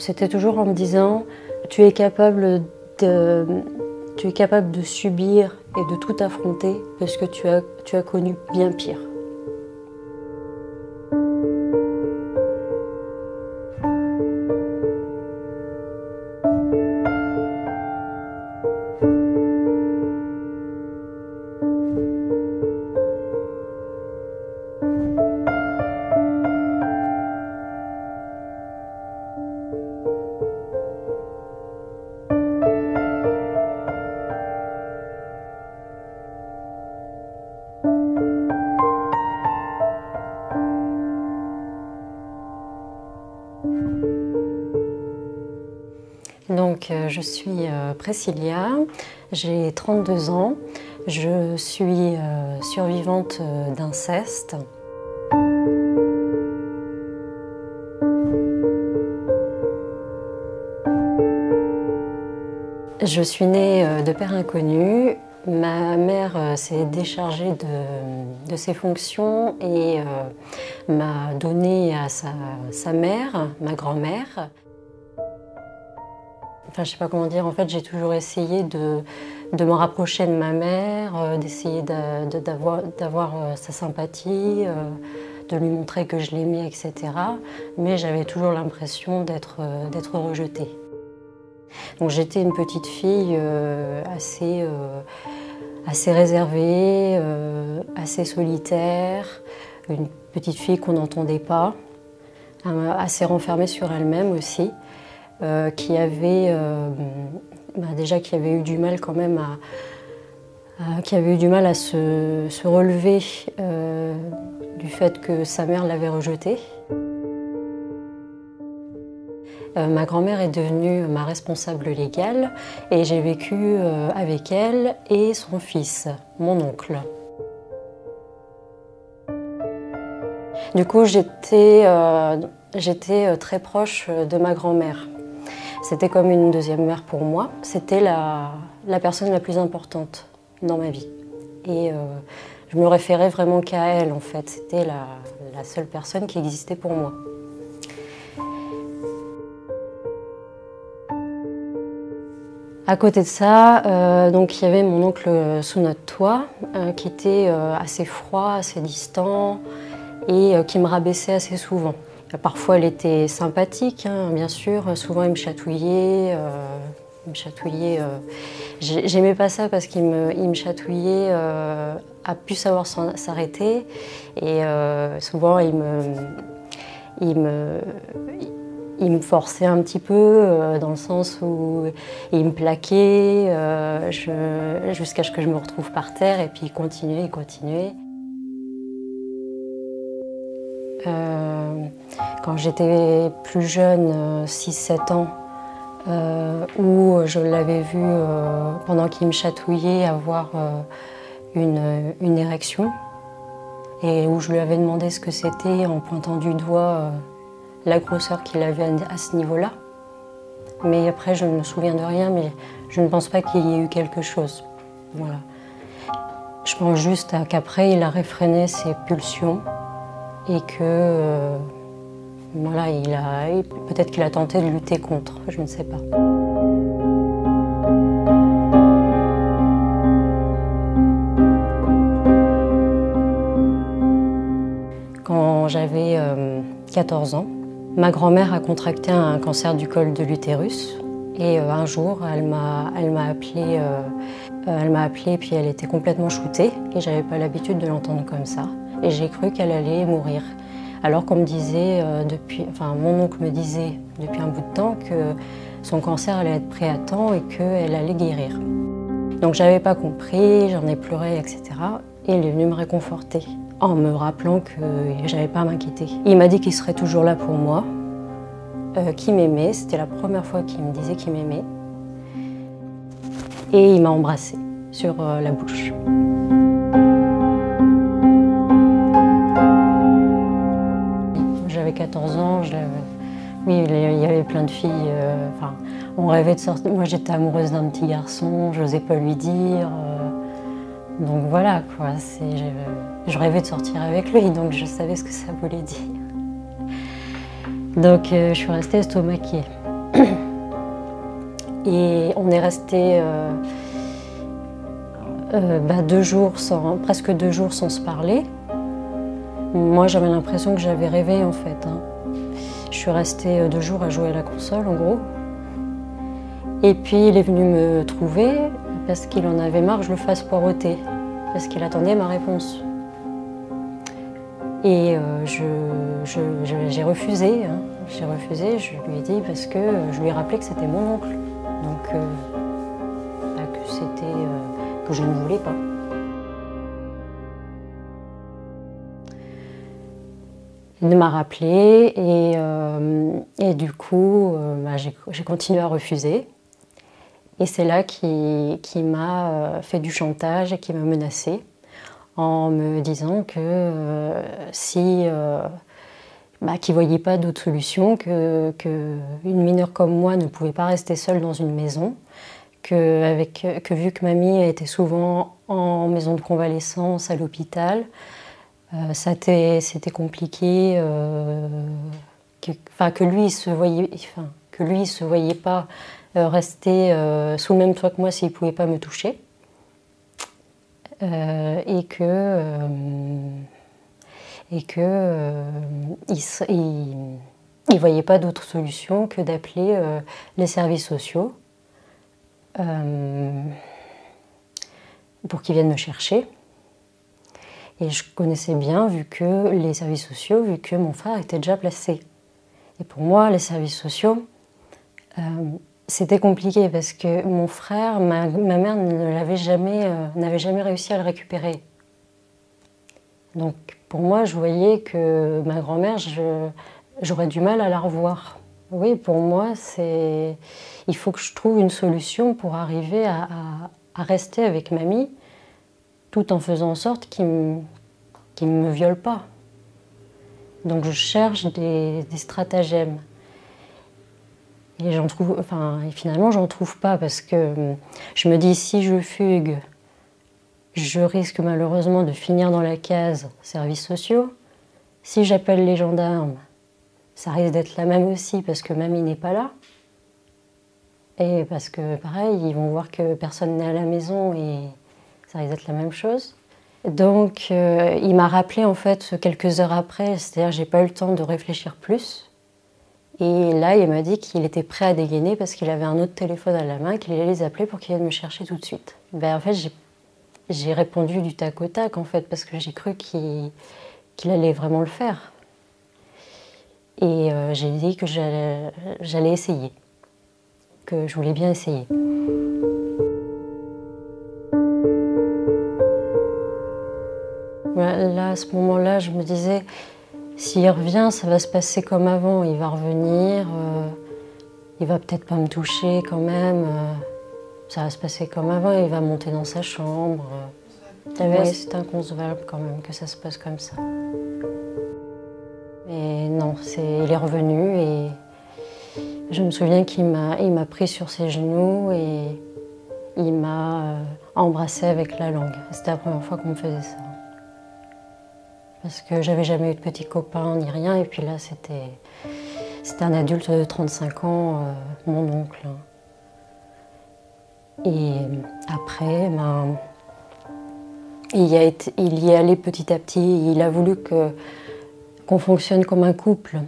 C'était toujours en me disant tu es capable de subir et de tout affronter parce que tu as connu bien pire. Donc, je suis Priscilla, j'ai 32 ans, je suis survivante d'inceste. Je suis née de père inconnu. Ma mère s'est déchargée de ses fonctions et m'a donné à sa mère, ma grand-mère. Enfin, je ne sais pas comment dire, en fait, j'ai toujours essayé de me rapprocher de ma mère, d'essayer d'avoir sa sympathie, de lui montrer que je l'aimais, etc. Mais j'avais toujours l'impression d'être rejetée. Donc j'étais une petite fille assez réservée, assez solitaire, une petite fille qu'on n'entendait pas, assez renfermée sur elle-même aussi. Qui avait eu du mal quand même à se relever du fait que sa mère l'avait rejetée. Ma grand-mère est devenue ma responsable légale et j'ai vécu avec elle et son fils, mon oncle. Du coup, j'étais très proche de ma grand-mère. C'était comme une deuxième mère pour moi. C'était la personne la plus importante dans ma vie. Et je me référais vraiment qu'à elle, en fait. C'était la seule personne qui existait pour moi. À côté de ça, donc, il y avait mon oncle sous notre toit, qui était assez froid, assez distant et qui me rabaissait assez souvent. Parfois, elle était sympathique, hein, bien sûr. Souvent, il me chatouillait. J'aimais pas ça parce qu'il me chatouillait à plus savoir s'arrêter. Et souvent, il me forçait un petit peu, dans le sens où il me plaquait jusqu'à ce que je me retrouve par terre. Et puis, il continuait. Quand j'étais plus jeune, 6-7 ans, où je l'avais vu, pendant qu'il me chatouillait, avoir une érection, et où je lui avais demandé ce que c'était en pointant du doigt la grosseur qu'il avait à ce niveau-là. Mais après, je ne me souviens de rien, mais je ne pense pas qu'il y ait eu quelque chose. Voilà. Je pense juste qu'après, il a réfréné ses pulsions et que voilà, peut-être qu'il a tenté de lutter contre, je ne sais pas. Quand j'avais 14 ans, ma grand-mère a contracté un cancer du col de l'utérus. Et un jour, elle m'a appelée, puis elle était complètement shootée. Et j'avais pas l'habitude de l'entendre comme ça. Et j'ai cru qu'elle allait mourir. Alors qu'on me disait, mon oncle me disait depuis un bout de temps que son cancer allait être prêt à temps et qu'elle allait guérir. Donc j'avais pas compris, j'en ai pleuré, etc. Et il est venu me réconforter en me rappelant que j'avais pas à m'inquiéter. Il m'a dit qu'il serait toujours là pour moi, qu'il m'aimait. C'était la première fois qu'il me disait qu'il m'aimait. Et il m'a embrassée sur la bouche. J'avais 14 ans, oui, il y avait plein de filles, on rêvait de sortir. Moi, j'étais amoureuse d'un petit garçon, je n'osais pas lui dire. Donc voilà, quoi. Je rêvais de sortir avec lui, donc je savais ce que ça voulait dire. Donc je suis restée estomaquée. Et on est resté presque 2 jours sans se parler. Moi, j'avais l'impression que j'avais rêvé, en fait. Je suis restée 2 jours à jouer à la console, en gros. Et puis, il est venu me trouver parce qu'il en avait marre que je le fasse poireauter, parce qu'il attendait ma réponse. Et j'ai refusé. J'ai refusé, je lui ai dit parce que je lui ai rappelé que c'était mon oncle. Donc, que je ne voulais pas. Il m'a rappelé et du coup, j'ai continué à refuser. Et c'est là qu'il m'a fait du chantage et qu'il m'a menacée en me disant que qu'il ne voyait pas d'autre solution, qu'une mineure comme moi ne pouvait pas rester seule dans une maison, que vu que mamie était souvent en maison de convalescence à l'hôpital, c'était compliqué, que lui il se voyait pas rester sous le même toit que moi s'il ne pouvait pas me toucher, et que il voyait pas d'autre solution que d'appeler les services sociaux pour qu'ils viennent me chercher. Et je connaissais bien, vu que les services sociaux, vu que mon frère était déjà placé. Et pour moi, les services sociaux, c'était compliqué parce que mon frère, ma mère n'avait jamais réussi à le récupérer. Donc pour moi, je voyais que ma grand-mère, j'aurais du mal à la revoir. Oui, pour moi, il faut que je trouve une solution pour arriver à rester avec mamie, tout en faisant en sorte qu'il ne me viole pas. Donc je cherche des stratagèmes. Et finalement, j'en trouve pas parce que je me dis, si je fugue, je risque malheureusement de finir dans la case services sociaux. Si j'appelle les gendarmes, ça risque d'être la même aussi parce que mamie n'est pas là. Et parce que pareil, ils vont voir que personne n'est à la maison et ça risque d'être la même chose. Donc il m'a rappelé en fait quelques heures après, c'est-à-dire j'ai pas eu le temps de réfléchir plus. Et là, il m'a dit qu'il était prêt à dégainer parce qu'il avait un autre téléphone à la main, qu'il allait les appeler pour qu'ils viennent me chercher tout de suite. En fait, j'ai répondu du tac au tac, en fait, parce que j'ai cru qu'il allait vraiment le faire. Et j'ai dit que j'allais essayer, que je voulais bien essayer. Là, à ce moment-là, je me disais, s'il revient, ça va se passer comme avant. Il va revenir, il va peut-être pas me toucher quand même. Ça va se passer comme avant, il va monter dans sa chambre. C'est inconcevable quand même que ça se passe comme ça. Et non, il est revenu et je me souviens qu'il m'a pris sur ses genoux et il m'a embrassé avec la langue. C'était la première fois qu'on me faisait ça. Parce que j'avais jamais eu de petit copain ni rien, et puis là c'était un adulte de 35 ans, mon oncle. Et après, il y est allé petit à petit, il a voulu qu'on fonctionne comme un couple.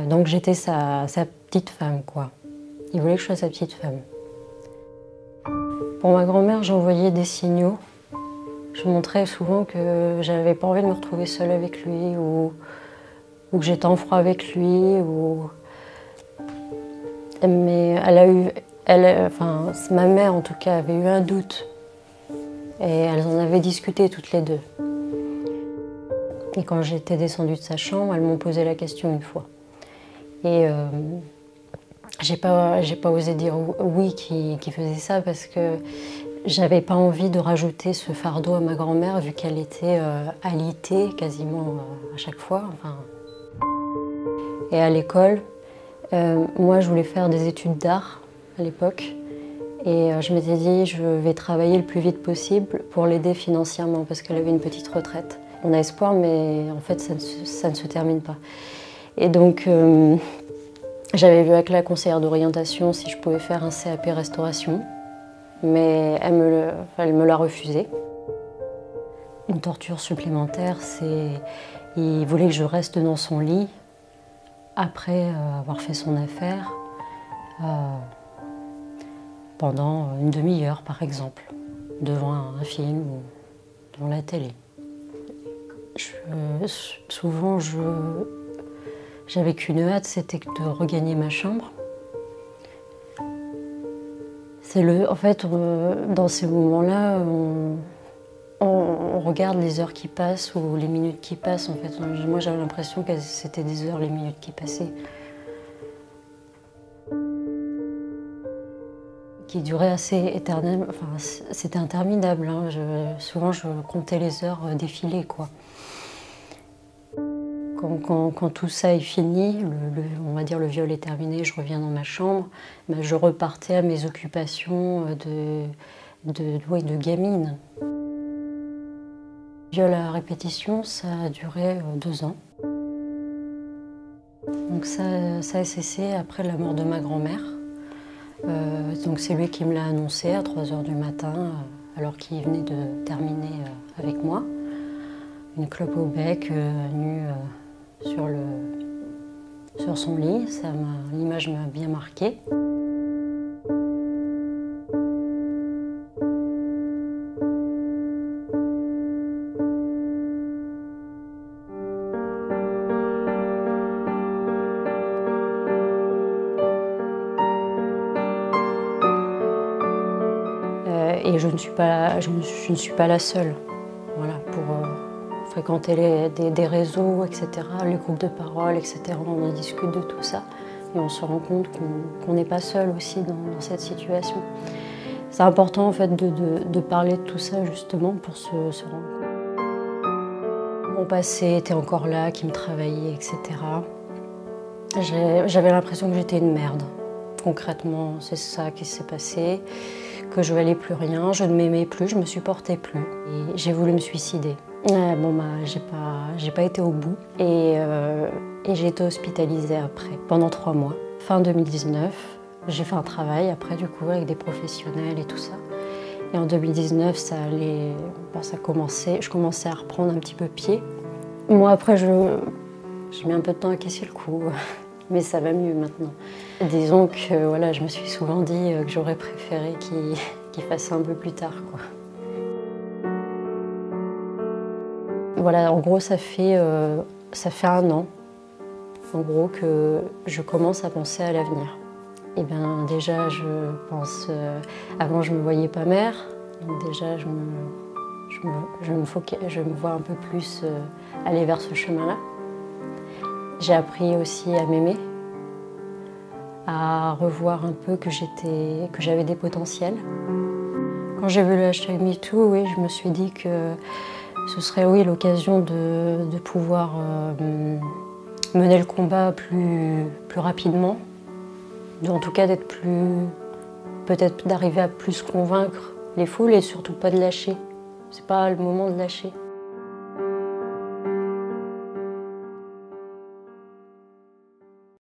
Donc j'étais sa petite femme, quoi. Il voulait que je sois sa petite femme. Pour ma grand-mère, j'envoyais des signaux. Je montrais souvent que j'avais pas envie de me retrouver seule avec lui ou que j'étais en froid avec lui. Mais ma mère en tout cas avait eu un doute et elles en avaient discuté toutes les deux. Et quand j'étais descendue de sa chambre, elles m'ont posé la question une fois. Et j'ai pas osé dire oui qui faisait ça parce que j'avais pas envie de rajouter ce fardeau à ma grand-mère vu qu'elle était alitée quasiment à chaque fois. Et à l'école, moi je voulais faire des études d'art à l'époque et je m'étais dit je vais travailler le plus vite possible pour l'aider financièrement parce qu'elle avait une petite retraite. On a espoir mais en fait ça ne se termine pas. Et donc J'avais vu avec la conseillère d'orientation si je pouvais faire un CAP restauration, mais elle me l'a refusé. Une torture supplémentaire, c'est il voulait que je reste dans son lit après avoir fait son affaire pendant une demi-heure par exemple, devant un film ou devant la télé. Souvent, j'avais qu'une hâte, c'était de regagner ma chambre. En fait, dans ces moments-là, on regarde les heures qui passent ou les minutes qui passent. En fait, moi, j'avais l'impression que c'était des heures, les minutes qui passaient, qui duraient assez éternellement. Enfin, c'était interminable. Hein. Souvent, je comptais les heures défiler, quoi. Quand tout ça est fini, on va dire le viol est terminé, je reviens dans ma chambre, ben je repartais à mes occupations de gamine. Le viol à répétition, ça a duré 2 ans. Donc ça a cessé après la mort de ma grand-mère. Donc c'est lui qui me l'a annoncé à 3 h du matin, alors qu'il venait de terminer avec moi. Une clope au bec, nue sur son lit, l'image m'a bien marquée. Et je ne suis pas la seule, voilà, pour fréquenter des réseaux, etc., les groupes de parole, etc. On en discute de tout ça et on se rend compte qu'on n'est pas seul aussi dans cette situation. C'est important en fait de parler de tout ça justement pour se rendre compte. Mon passé était encore là, qui me travaillait, etc. J'avais l'impression que j'étais une merde. Concrètement, c'est ça qui s'est passé, que je valais plus rien, je ne m'aimais plus, je me supportais plus et j'ai voulu me suicider. J'ai pas été au bout et j'ai été hospitalisée après, pendant 3 mois. Fin 2019, j'ai fait un travail après du coup avec des professionnels et tout ça. Et en 2019, ça commençait, je commençais à reprendre un petit peu pied. Moi après, j'ai mis un peu de temps à casser le coup, mais ça va mieux maintenant. Disons que voilà, je me suis souvent dit que j'aurais préféré qu'il fasse un peu plus tard, quoi. Voilà, en gros, ça fait 1 an, en gros, que je commence à penser à l'avenir. Et bien déjà, je pense, avant je me voyais pas mère, donc déjà je me vois un peu plus aller vers ce chemin-là. J'ai appris aussi à m'aimer, à revoir un peu que j'avais des potentiels. Quand j'ai vu le hashtag MeToo, oui, je me suis dit que ce serait oui, l'occasion de pouvoir mener le combat plus rapidement, en tout cas peut-être d'arriver à plus convaincre les foules et surtout pas de lâcher. C'est pas le moment de lâcher.